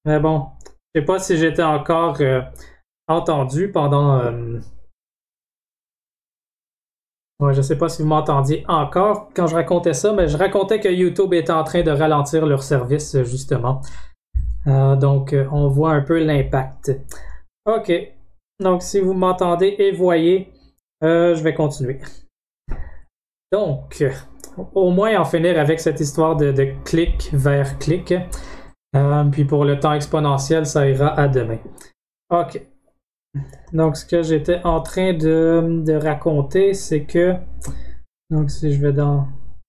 Mais bon, je sais pas si j'étais encore entendu pendant... Ouais, je sais pas si vous m'entendiez encore quand je racontais ça, mais je racontais que YouTube était en train de ralentir leur service, justement. Donc, on voit un peu l'impact. OK. Donc, si vous m'entendez et voyez, je vais continuer. Donc, au moins en finir avec cette histoire de clic vers clic. Puis pour le temps exponentiel, ça ira à demain. OK. Donc, ce que j'étais en train de raconter, c'est que... Donc, si je vais dans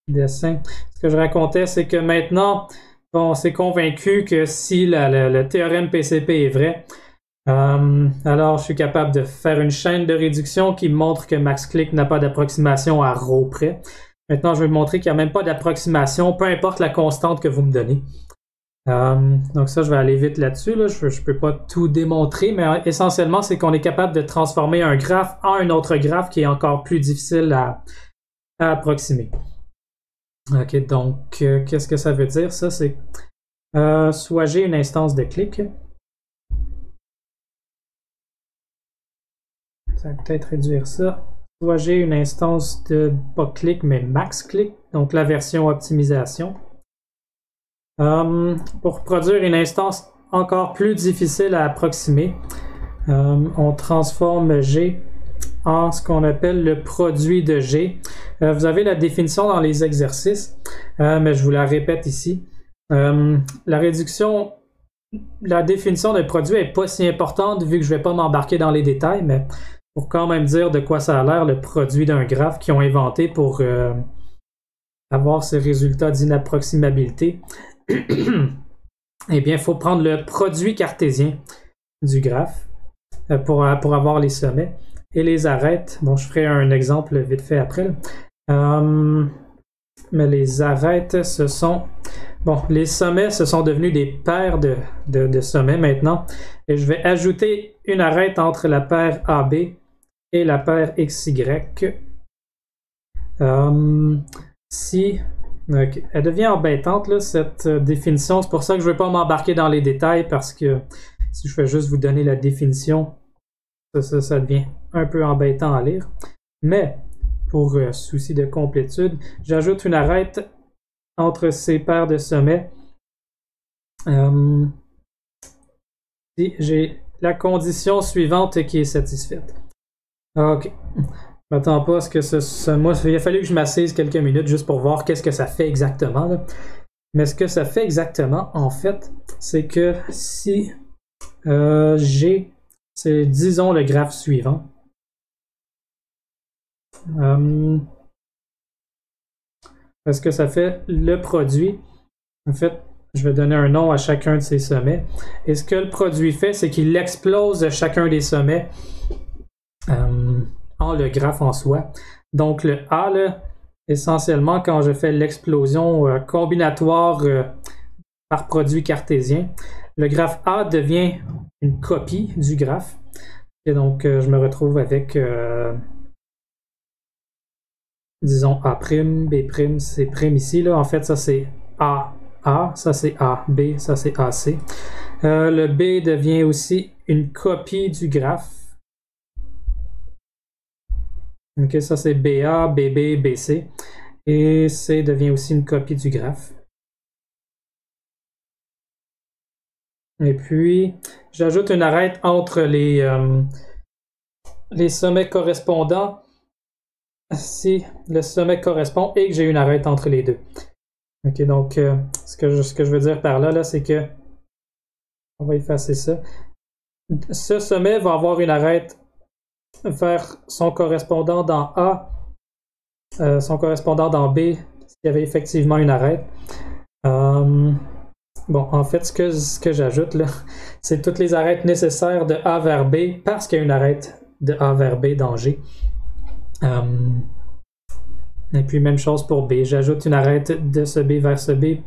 dessin, ce que je racontais, c'est que maintenant, on s'est convaincu que si le théorème PCP est vrai, alors je suis capable de faire une chaîne de réduction qui montre que MaxClick n'a pas d'approximation à ρ près. Maintenant, je vais vous montrer qu'il n'y a même pas d'approximation, peu importe la constante que vous me donnez. Donc ça, je vais aller vite là-dessus. Là. Je peux pas tout démontrer, mais essentiellement, c'est qu'on est capable de transformer un graphe en un autre graphe qui est encore plus difficile à approximer. OK, donc, qu'est-ce que ça veut dire? Ça, c'est soit j'ai une instance de clic. Ça va peut-être réduire ça. Soit j'ai une instance de pas clic, mais max clic, donc la version optimisation. Pour produire une instance encore plus difficile à approximer, on transforme G en ce qu'on appelle le produit de G. Vous avez la définition dans les exercices, mais je vous la répète ici. La réduction, la définition d'un produit n'est pas si importante vu que je ne vais pas m'embarquer dans les détails, mais pour quand même dire de quoi ça a l'air, le produit d'un graphe qu'ils ont inventé pour avoir ces résultats d'inapproximabilité. Eh bien, il faut prendre le produit cartésien du graphe pour avoir les sommets et les arêtes. Bon, je ferai un exemple vite fait après. Mais les arêtes, ce sont... Bon, les sommets, ce sont devenus des paires de sommets maintenant. Et je vais ajouter une arête entre la paire AB et la paire XY. Si... Okay. Elle devient embêtante, là, cette définition. C'est pour ça que je ne veux pas m'embarquer dans les détails parce que si je fais juste vous donner la définition, ça devient un peu embêtant à lire. Mais, pour souci de complétude, j'ajoute une arête entre ces paires de sommets. Si j'ai la condition suivante qui est satisfaite. OK. Je m'attends pas à ce que moi, il a fallu que je m'assise quelques minutes juste pour voir qu'est-ce que ça fait exactement. Là. Mais ce que ça fait exactement, en fait, c'est que si j'ai, c'est disons le graphe suivant. Parce que ça fait le produit. En fait, je vais donner un nom à chacun de ces sommets. Et ce que le produit fait, c'est qu'il explose chacun des sommets. En le graphe en soi. Donc le A, là, essentiellement, quand je fais l'explosion combinatoire par produit cartésien, le graphe A devient une copie du graphe. Et donc, je me retrouve avec, disons, A', B', C' ici. Là. En fait, ça c'est A, ça c'est A, B, ça c'est AC. Le B devient aussi une copie du graphe. Ok, ça c'est BA, BB, BC. Et C devient aussi une copie du graphe. Et puis, j'ajoute une arête entre les sommets correspondants si le sommet correspond et que j'ai une arête entre les deux. Ok, donc ce que je veux dire par là, c'est que on va effacer ça. Ce sommet va avoir une arête vers son correspondant dans A, son correspondant dans B, s'il y avait effectivement une arête. Bon, en fait, ce que j'ajoute là, c'est toutes les arêtes nécessaires de A vers B parce qu'il y a une arête de A vers B dans G. Et puis, même chose pour B. J'ajoute une arête de ce B vers ce B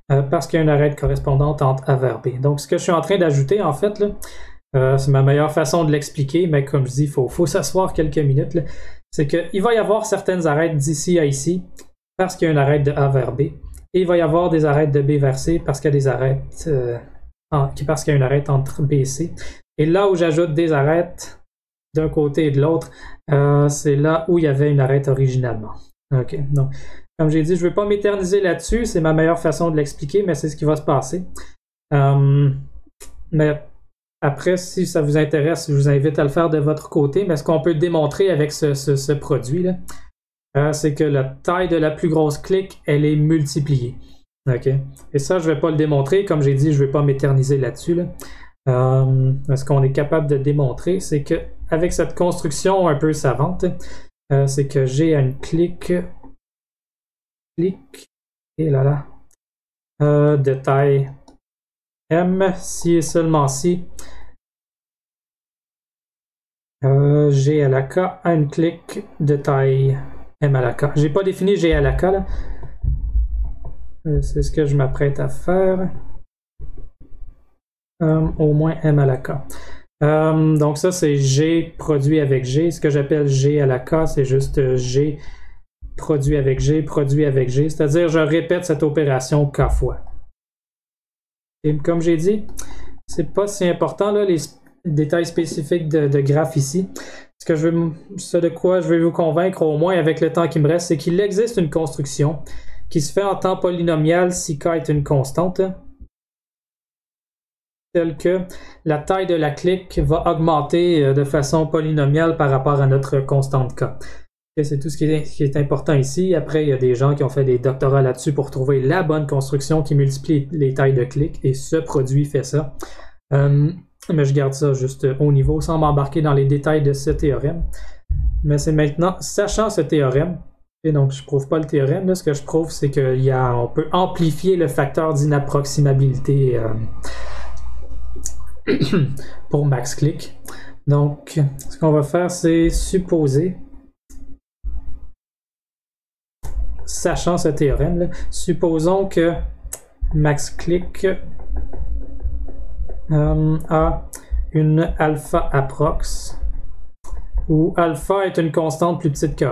parce qu'il y a une arête correspondante entre A vers B. Donc, ce que je suis en train d'ajouter, en fait, là, c'est ma meilleure façon de l'expliquer, mais comme je dis, il faut s'asseoir quelques minutes. C'est qu'il va y avoir certaines arêtes d'ici à ici parce qu'il y a une arête de A vers B. Et il va y avoir des arêtes de B vers C parce qu'il y a des arêtes parce qu'il y a une arête entre B et C. Et là où j'ajoute des arêtes d'un côté et de l'autre, c'est là où il y avait une arête originalement. Ok, donc comme j'ai dit, je ne veux pas m'éterniser là-dessus, c'est ma meilleure façon de l'expliquer, mais c'est ce qui va se passer. Mais après, si ça vous intéresse, je vous invite à le faire de votre côté. Mais ce qu'on peut démontrer avec ce produit-là, c'est que la taille de la plus grosse clique, elle est multipliée. Ok. Et ça, je ne vais pas le démontrer. Comme j'ai dit, je ne vais pas m'éterniser là-dessus. Ce qu'on est capable de démontrer, c'est qu'avec cette construction un peu savante, c'est que j'ai une clique et de taille M, si et seulement si G à la K a une clique de taille M à la K. J'ai pas défini G à la K là. C'est ce que je m'apprête à faire. Au moins M à la K. Donc ça c'est G produit avec G. Ce que j'appelle G à la K, c'est juste G produit avec G, produit avec G. C'est-à-dire je répète cette opération K fois. Et comme j'ai dit, c'est pas si important là, les détails spécifiques de graphes ici. Ce de quoi je vais vous convaincre, au moins avec le temps qui me reste, c'est qu'il existe une construction qui se fait en temps polynomial si K est une constante, telle que la taille de la clique va augmenter de façon polynomiale par rapport à notre constante K. C'est tout ce qui est important ici. Après, il y a des gens qui ont fait des doctorats là-dessus pour trouver la bonne construction qui multiplie les tailles de clics, et ce produit fait ça. Mais je garde ça juste au niveau sans m'embarquer dans les détails de ce théorème. Mais c'est maintenant, sachant ce théorème, et donc je ne prouve pas le théorème, là, ce que je prouve c'est qu'on peut amplifier le facteur d'inapproximabilité pour max click. Donc, ce qu'on va faire, c'est supposer, sachant ce théorème, là, supposons que max click a une alpha approx, où alpha est une constante plus petite que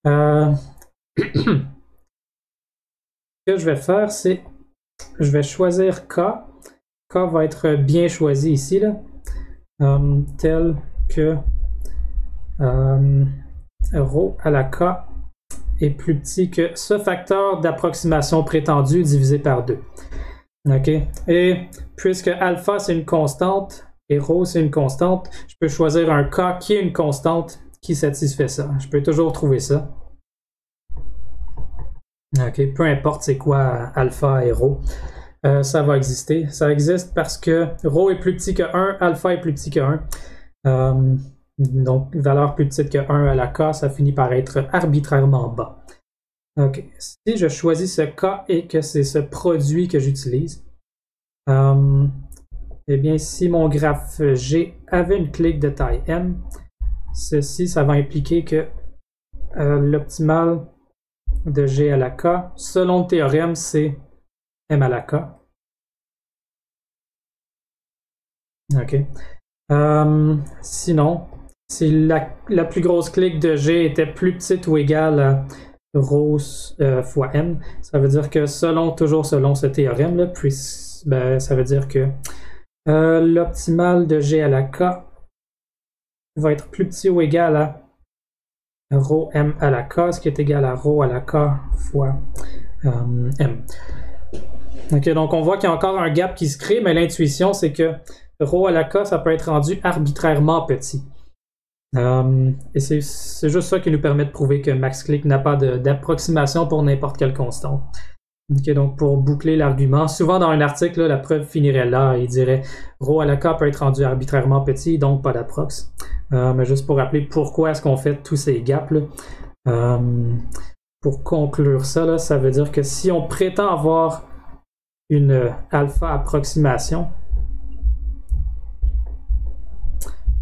1. Ce que je vais faire, c'est je vais choisir K. K va être bien choisi ici, là, tel que ρ à la K est plus petit que ce facteur d'approximation prétendu divisé par 2. OK? Et puisque alpha c'est une constante et ρ c'est une constante, je peux choisir un K qui est une constante qui satisfait ça. Je peux toujours trouver ça. OK? Peu importe c'est quoi alpha et ρ, ça va exister. Ça existe parce que ρ est plus petit que 1, alpha est plus petit que 1. Donc, valeur plus petite que 1 à la K, ça finit par être arbitrairement bas. Ok, si je choisis ce K et que c'est ce produit que j'utilise, eh bien, si mon graphe G avait une clique de taille M, ceci, ça va impliquer que l'optimal de G à la K, selon le théorème, c'est M à la K. Ok. Sinon, si la plus grosse clique de G était plus petite ou égale à ρ fois M, ça veut dire que toujours selon ce théorème, là, puis, ça veut dire que l'optimal de G à la K va être plus petit ou égal à ρ M à la K, ce qui est égal à ρ à la K fois M. Ok, donc on voit qu'il y a encore un gap qui se crée, mais l'intuition c'est que ρ à la K, ça peut être rendu arbitrairement petit. Et c'est juste ça qui nous permet de prouver que max-click n'a pas d'approximation pour n'importe quelle constante. Okay, donc pour boucler l'argument, souvent dans un article, là, la preuve finirait là, il dirait ρ à la K peut être rendu arbitrairement petit, donc pas d'approx. Mais juste pour rappeler pourquoi est-ce qu'on fait tous ces gaps là. Pour conclure ça, là, ça veut dire que si on prétend avoir une alpha approximation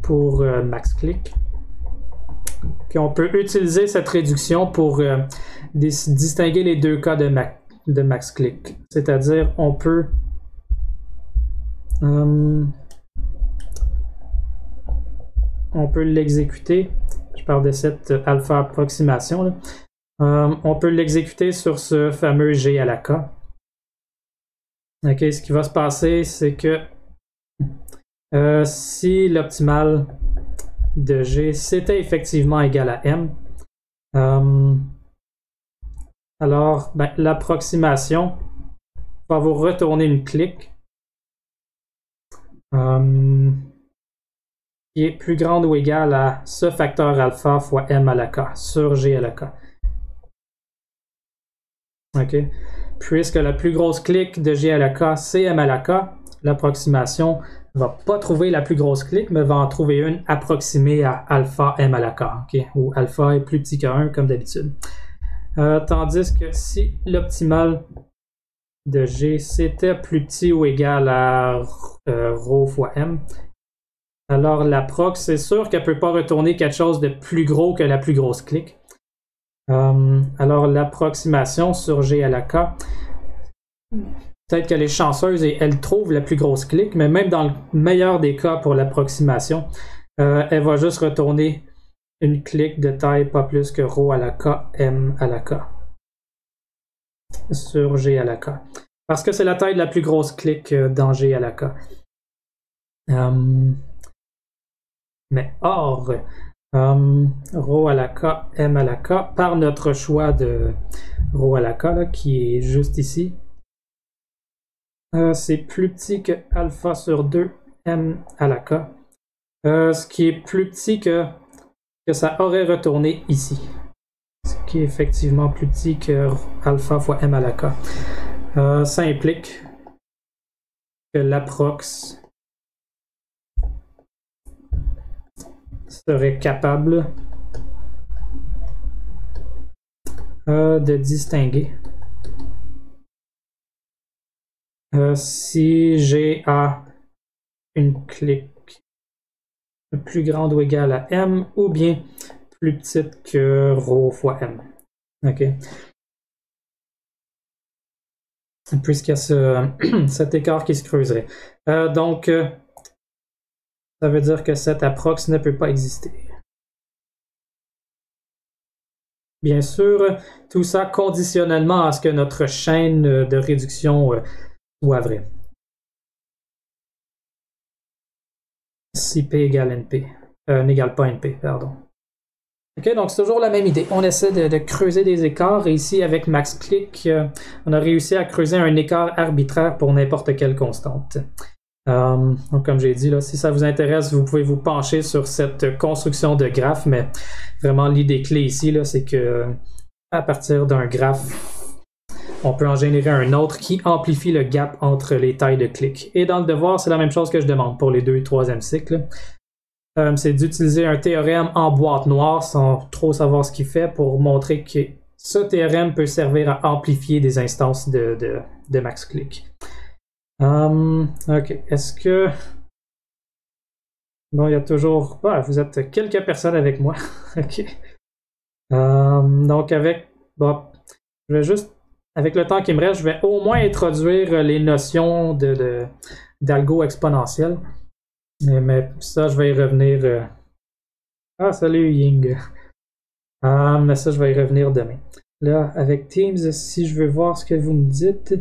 pour max-click, qu'on peut utiliser cette réduction pour distinguer les deux cas de max-click. C'est-à-dire, on peut l'exécuter. Je parle de cette alpha approximation, là. On peut l'exécuter sur ce fameux G à la K. Ok, ce qui va se passer, c'est que si l'optimal de G c'était effectivement égal à M, alors ben, l'approximation va vous retourner une clique qui est plus grande ou égale à ce facteur alpha fois M à la K sur G à la K. Ok. Puisque la plus grosse clique de G à la K, c'est M à la K, l'approximation ne va pas trouver la plus grosse clique, mais va en trouver une approximée à alpha M à la K, okay? Où alpha est plus petit que 1 comme d'habitude. Tandis que si l'optimal de G c'était plus petit ou égal à ρ fois M, alors l'approx, c'est sûr qu'elle ne peut pas retourner quelque chose de plus gros que la plus grosse clique. Alors l'approximation sur G à la K, peut-être qu'elle est chanceuse et elle trouve la plus grosse clique, mais même dans le meilleur des cas pour l'approximation, elle va juste retourner une clique de taille pas plus que ρ à la K, M à la K sur G à la K. Parce que c'est la taille de la plus grosse clique dans G à la K. Mais or, ρ à la K, M à la K, par notre choix de ρ à la K, là, qui est juste ici, c'est plus petit que alpha sur 2, M à la K. Ce qui est plus petit que ça aurait retourné ici. Ce qui est effectivement plus petit que alpha fois M à la K. Ça implique que l'approx serait capable de distinguer si j'ai une clique plus grande ou égale à M ou bien plus petite que ρ fois M. Ok. Puisqu'il y a cet écart qui se creuserait. Donc, ça veut dire que cette approx ne peut pas exister. Bien sûr, tout ça conditionnellement à ce que notre chaîne de réduction soit vraie. Si P égale NP, n'égale pas NP, pardon. Ok, donc c'est toujours la même idée. On essaie de creuser des écarts et ici avec MaxClick, on a réussi à creuser un écart arbitraire pour n'importe quelle constante. Donc comme j'ai dit, là, si ça vous intéresse, vous pouvez vous pencher sur cette construction de graphe, mais vraiment l'idée clé ici, c'est que à partir d'un graphe, on peut en générer un autre qui amplifie le gap entre les tailles de clics. Et dans le devoir, c'est la même chose que je demande pour les 2 et 3e cycles. C'est d'utiliser un théorème en boîte noire sans trop savoir ce qu'il fait pour montrer que ce théorème peut servir à amplifier des instances de MaxClick. Ok, est-ce que... Bon, il y a toujours... Ah, vous êtes quelques personnes avec moi. Ok. Donc avec... Bon, je vais juste... Avec le temps qui me reste, je vais au moins introduire les notions d'algo exponentiel. Mais ça, je vais y revenir... Ah, salut Ying. Mais ça, je vais y revenir demain. Là, avec Teams, si je veux voir ce que vous me dites...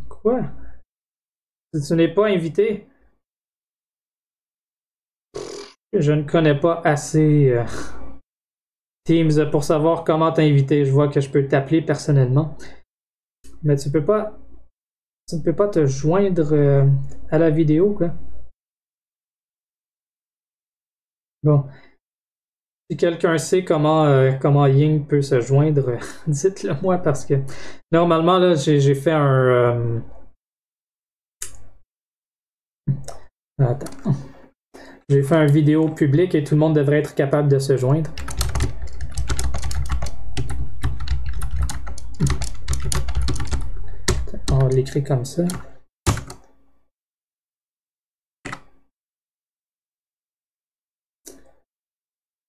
Quoi? Si tu n'es pas invité? Je ne connais pas assez Teams pour savoir comment t'inviter. Je vois que je peux t'appeler personnellement. Mais tu ne peux pas te joindre à la vidéo, quoi. Bon. Si quelqu'un sait comment Ying peut se joindre, dites-le moi parce que normalement, là, j'ai fait un... Attends. J'ai fait un vidéo public et tout le monde devrait être capable de se joindre. On l'écrit comme ça.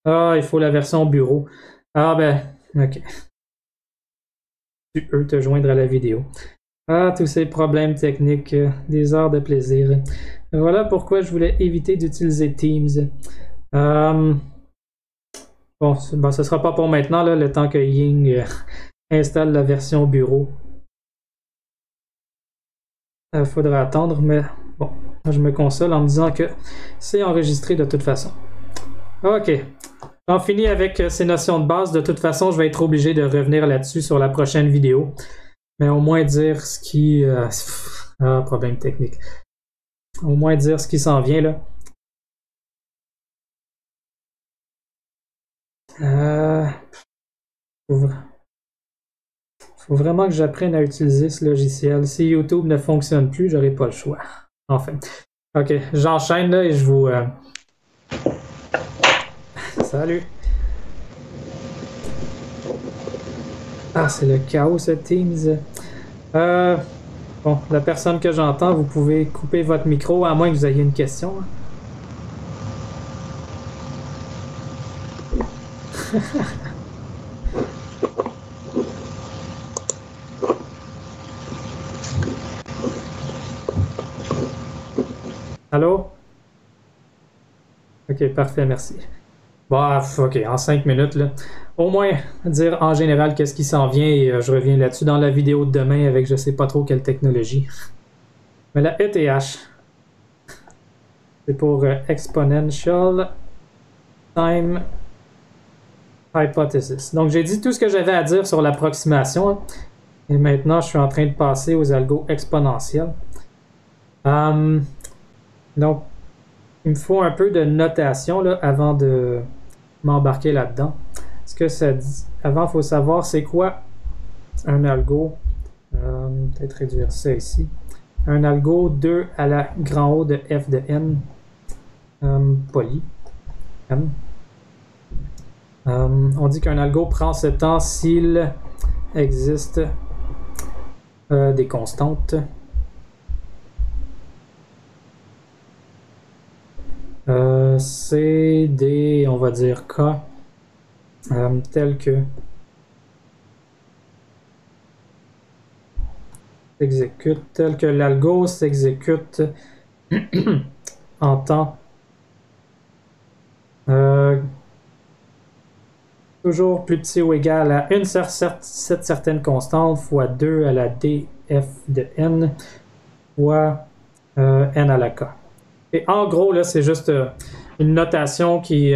Ah, il faut la version bureau. Ah ben, ok. Tu peux te joindre à la vidéo. Ah, tous ces problèmes techniques, des heures de plaisir. Voilà pourquoi je voulais éviter d'utiliser Teams. Bon, ce sera pas pour maintenant, là, le temps que Ying installe la version bureau. Il faudra attendre, mais bon, je me console en me disant que c'est enregistré de toute façon. Ok, j'en finis avec ces notions de base. De toute façon, je vais être obligé de revenir là-dessus sur la prochaine vidéo. Mais au moins dire ce qui... problème technique. Au moins dire ce qui s'en vient, là. Faut vraiment que j'apprenne à utiliser ce logiciel. Si YouTube ne fonctionne plus, j'aurai pas le choix. Enfin. Ok, j'enchaîne là et je vous... Salut! Ah, c'est le chaos, ce Teams. Bon, la personne que j'entends, vous pouvez couper votre micro, à moins que vous ayez une question. Allô? Ok, parfait, merci. Bon, ok, en 5 minutes, là. Au moins, dire en général qu'est-ce qui s'en vient et je reviens là-dessus dans la vidéo de demain avec je sais pas trop quelle technologie. Mais la ETH, c'est pour Exponential Time Hypothesis. Donc, j'ai dit tout ce que j'avais à dire sur l'approximation. Hein, et maintenant, je suis en train de passer aux algos exponentiels. Donc, il me faut un peu de notation là, avant de m'embarquer là-dedans. Ce que ça dit. Avant, il faut savoir c'est quoi un algo. Peut-être réduire ça ici. Un algo 2 à la grand O de f de n poly. N. On dit qu'un algo prend ce temps s'il existe des constantes. C'est des, on va dire, cas tels que l'algo s'exécute en temps toujours plus petit ou égal à cette certaine constante fois 2 à la df de n fois n à la k. Et en gros, là, c'est juste une notation qui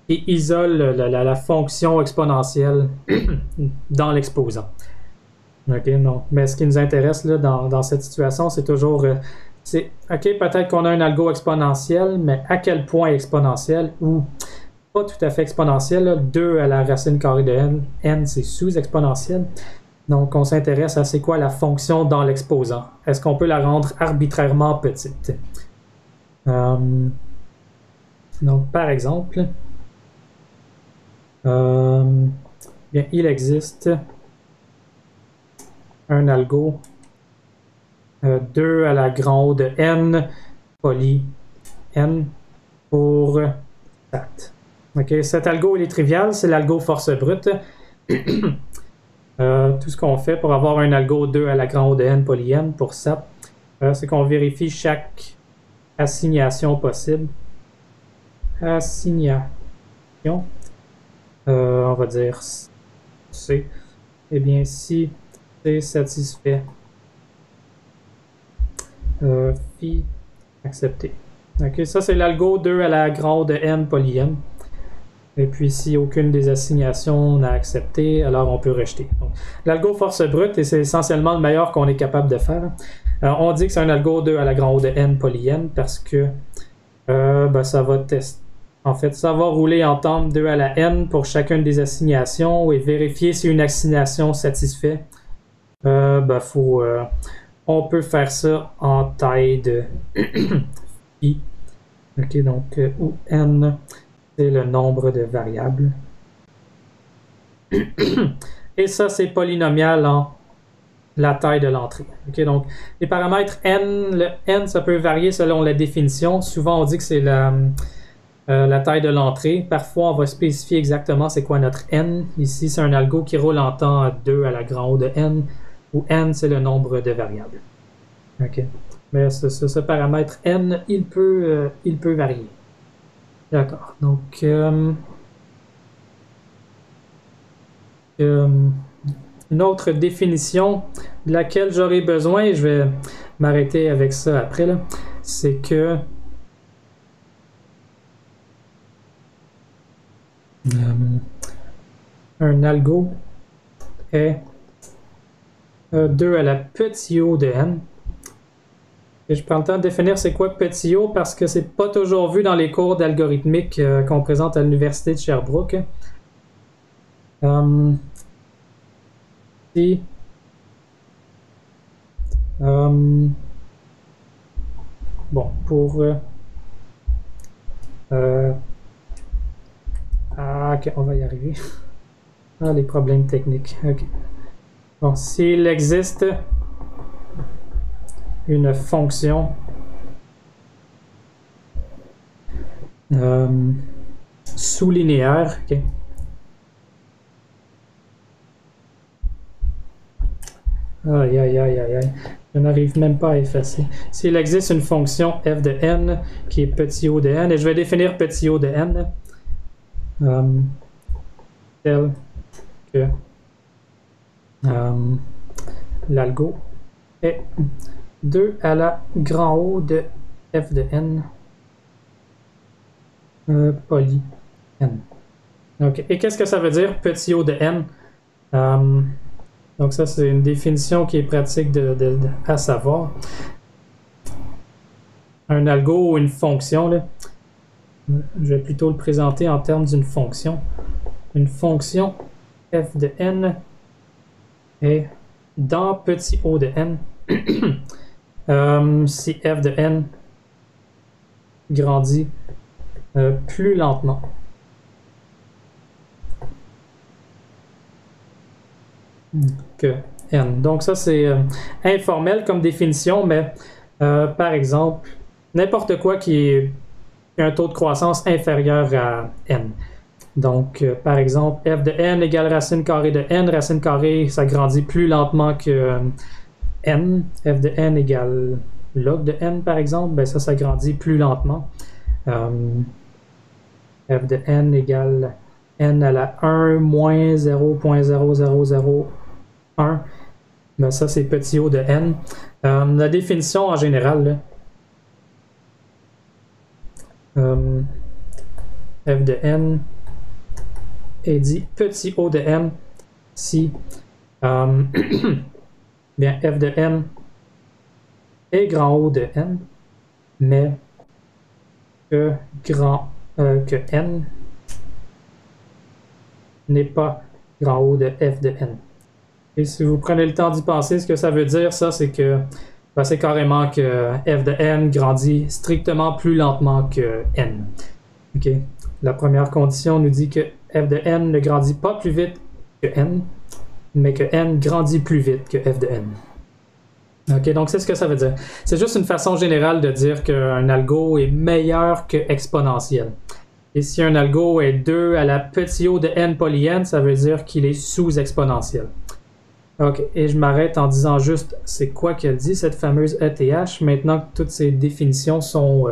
isole la fonction exponentielle dans l'exposant. OK, non. Mais ce qui nous intéresse là, dans cette situation, c'est toujours... OK, peut-être qu'on a un algo exponentiel, mais à quel point exponentiel ou pas tout à fait exponentiel. Là, 2 à la racine carrée de n. N, c'est sous-exponentiel. Donc, on s'intéresse à c'est quoi la fonction dans l'exposant. Est-ce qu'on peut la rendre arbitrairement petite? Donc, par exemple, bien, il existe un algo 2 à la grand O de n poly n pour sat. Okay, cet algo il est trivial, c'est l'algo force brute. Tout ce qu'on fait pour avoir un algo 2 à la grand O de n poly n pour sat, c'est qu'on vérifie chaque assignation possible. Assignation. On va dire C. Eh bien, si C satisfait phi accepté. Ok, ça c'est l'algo 2 à la grand O de n poly n. Et puis si aucune des assignations n'a accepté, alors on peut rejeter. L'algo force brute, et c'est essentiellement le meilleur qu'on est capable de faire. Alors, on dit que c'est un algo 2 à la grand O de n poly n parce que ça va tester. En fait, ça va rouler en temps 2 à la n pour chacune des assignations et vérifier si une assignation satisfait. On peut faire ça en taille de phi. Ok, donc où n c'est le nombre de variables. Et ça, c'est polynomial en la taille de l'entrée. Okay, donc, les paramètres n, le n, ça peut varier selon la définition. Souvent, on dit que c'est la taille de l'entrée. Parfois, on va spécifier exactement c'est quoi notre n. Ici, c'est un algo qui roule en temps 2 à la grand O de n, où n, c'est le nombre de variables. OK. Mais ce paramètre n, il peut varier. D'accord. Donc, une autre définition de laquelle j'aurai besoin, je vais m'arrêter avec ça après, c'est que un algo est 2 à la petit o de n. Et je prends le temps de définir c'est quoi petit o parce que c'est pas toujours vu dans les cours d'algorithmique qu'on présente à l'université de Sherbrooke. Si bon, pour ok, on va y arriver. Ah, les problèmes techniques. Ok. Bon, s'il existe une fonction sous-linéaire, ok. Aïe, aïe, aïe, aïe, aïe. Je n'arrive même pas à effacer. S'il existe une fonction f de n qui est petit o de n, et je vais définir petit o de n tel que l'algo est 2 à la grand O de f de n poly n. Ok. Et qu'est-ce que ça veut dire petit o de n? Donc ça, c'est une définition qui est pratique à savoir. Un algo ou une fonction, là, je vais plutôt le présenter en termes d'une fonction. Une fonction f de n est dans petit o de n si f de n grandit plus lentement que n. Donc ça c'est informel comme définition, mais par exemple, n'importe quoi qui a un taux de croissance inférieur à n. Donc, par exemple, f de n égale racine carrée de n. Racine carrée, ça grandit plus lentement que n. F de n égale log de n, par exemple. Ben ça grandit plus lentement. F de n égale n à la 1 moins 0.0001. Ben ça, c'est petit o de n. La définition en général, là, f de n est dit petit o de n si bien f de n est grand O de n, mais que n n'est pas grand O de f de n. Et si vous prenez le temps d'y penser, ce que ça veut dire, ça, c'est que ben, c'est carrément que f de n grandit strictement plus lentement que n. Ok. La première condition nous dit que f de n ne grandit pas plus vite que n, mais que n grandit plus vite que f de n. Ok, donc c'est ce que ça veut dire. C'est juste une façon générale de dire qu'un algo est meilleur que exponentiel. Et si un algo est 2 à la petit o de n poly n, ça veut dire qu'il est sous-exponentiel. Ok, et je m'arrête en disant juste c'est quoi qu'elle dit, cette fameuse ETH, maintenant que toutes ces définitions sont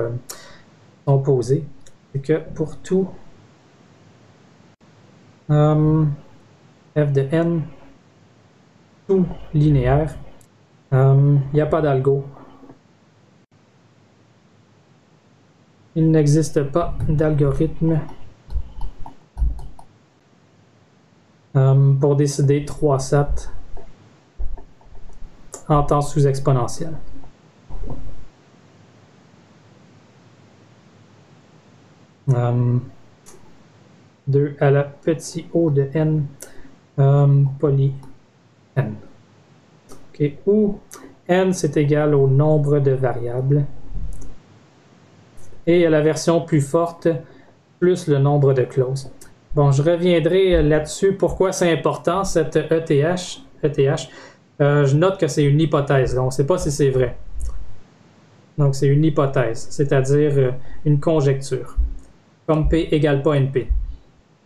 posées. C'est que pour tout f de n tout linéaire, il n'y a pas d'algo. Il n'existe pas d'algorithme pour décider 3 sat en temps sous-exponentiel. « 2 à la petit o de n poly n. Okay. Où n c'est égal au nombre de variables et à la version plus forte plus le nombre de clauses. Bon, je reviendrai là-dessus. Pourquoi c'est important cette ETH? Je note que c'est une hypothèse. On ne sait pas si c'est vrai. Donc c'est une hypothèse, c'est-à-dire une conjecture. Comme P égale pas NP.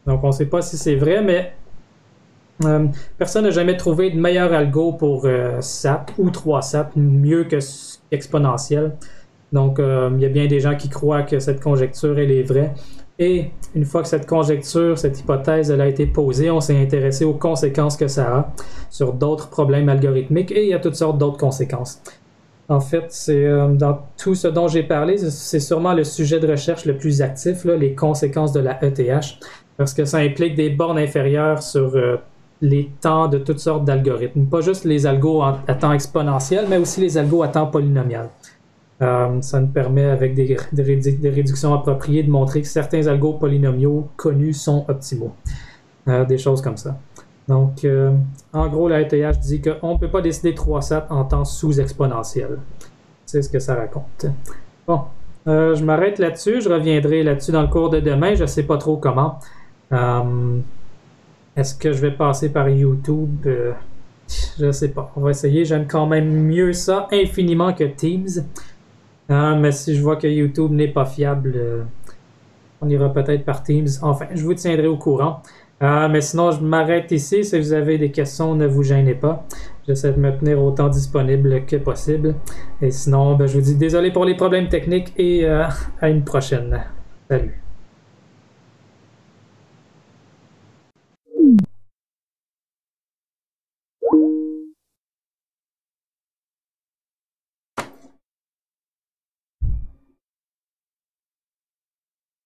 Donc on ne sait pas si c'est vrai, mais personne n'a jamais trouvé de meilleur algo pour SAT ou 3 SAT, mieux que exponentiel. Donc il y a bien des gens qui croient que cette conjecture elle est vraie. Et une fois que cette conjecture, cette hypothèse, elle a été posée, on s'est intéressé aux conséquences que ça a sur d'autres problèmes algorithmiques et il y a toutes sortes d'autres conséquences. En fait, c'est dans tout ce dont j'ai parlé, c'est sûrement le sujet de recherche le plus actif, là, les conséquences de la ETH, parce que ça implique des bornes inférieures sur les temps de toutes sortes d'algorithmes. Pas juste les algos à temps exponentiel, mais aussi les algos à temps polynomial. Ça nous permet, avec des réductions appropriées, de montrer que certains algos polynomiaux connus sont optimaux. Des choses comme ça. Donc, en gros, la ETH dit qu'on ne peut pas décider 3 sats en temps sous-exponentiel. C'est ce que ça raconte. Bon, je m'arrête là-dessus. Je reviendrai là-dessus dans le cours de demain. Je ne sais pas trop comment. Est-ce que je vais passer par YouTube? Je ne sais pas. On va essayer. J'aime quand même mieux ça infiniment que Teams. Mais si je vois que YouTube n'est pas fiable, on ira peut-être par Teams. Enfin, je vous tiendrai au courant. Mais sinon, je m'arrête ici. Si vous avez des questions, ne vous gênez pas. J'essaie de me tenir autant disponible que possible. Et sinon, je vous dis désolé pour les problèmes techniques et à une prochaine. Salut.